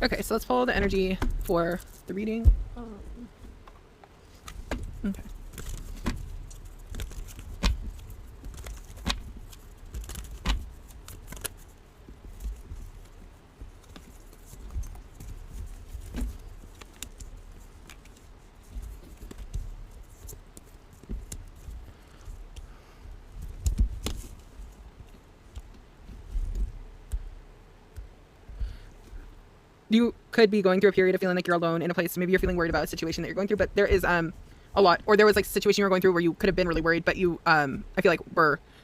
Okay, so let's follow the energy for the reading. Okay. You could be going through a period of feeling like you're alone in a place. Maybe you're feeling worried about a situation that you're going through, but there is a lot, or there was like a situation you were going through where you could have been really worried, but you I feel like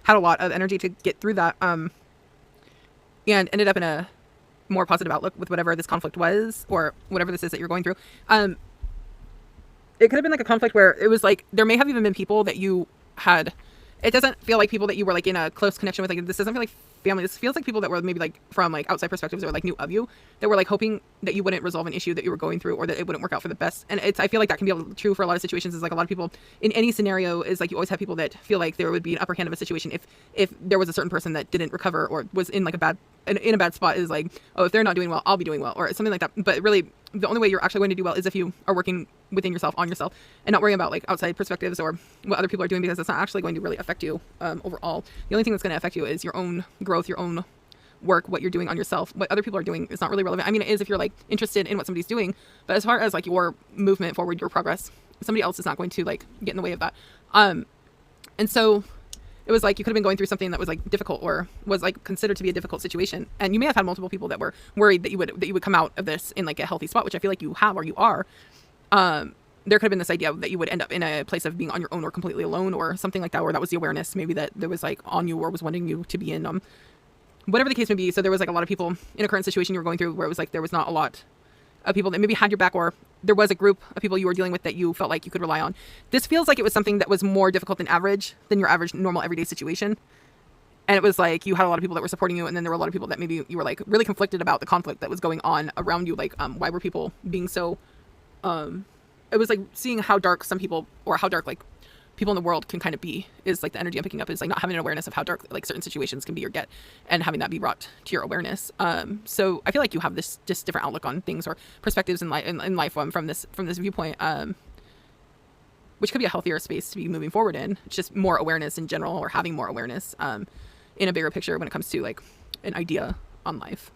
had a lot of energy to get through that and ended up in a more positive outlook with whatever this conflict was, or whatever this is that you're going through. It could have been like a conflict where it was like there may have even been people that you had. It doesn't feel like people that you were like in a close connection with. Like, this doesn't feel like family. This feels like people that were maybe like from like outside perspectives, or like knew of you, that were like hoping that you wouldn't resolve an issue that you were going through, or that it wouldn't work out for the best. And I feel like that can be true for a lot of situations. Is like a lot of people in any scenario is like you always have people that feel like there would be an upper hand of a situation if there was a certain person that didn't recover or was in like in a bad spot. Is like, oh, if they're not doing well, I'll be doing well, or something like that. But really, the only way you're actually going to do well is if you are working within yourself, on yourself, and not worrying about like outside perspectives or what other people are doing, because it's not actually going to really affect you overall. The only thing that's going to affect you is your own growth, your own work, what you're doing on yourself. What other people are doing is not really relevant. I mean, it is if you're like interested in what somebody's doing, but as far as like your movement forward, your progress, somebody else is not going to like get in the way of that. And so it was like you could have been going through something that was like difficult, or was like considered to be a difficult situation, and you may have had multiple people that were worried that you would come out of this in like a healthy spot, which I feel like you have, or you are. There could have been this idea that you would end up in a place of being on your own or completely alone, or something like that, or that was the awareness maybe that there was like on you, or was wanting you to be in whatever the case may be. So there was like a lot of people in a current situation you were going through where it was like there was not a lot of people that maybe had your back, or there was a group of people you were dealing with that you felt like you could rely on. This feels like it was something that was more difficult than your average normal everyday situation. And it was like you had a lot of people that were supporting you, and then there were a lot of people that maybe you were like really conflicted about the conflict that was going on around you. Like why were people being so it was like seeing how dark some people, or how dark like people in the world can kind of be, is like the energy I'm picking up, is like not having an awareness of how dark like certain situations can be or get, and having that be brought to your awareness. So I feel like you have this just different outlook on things, or perspectives in life from this viewpoint, which could be a healthier space to be moving forward in. It's just more awareness in general, or having more awareness in a bigger picture when it comes to like an idea on life.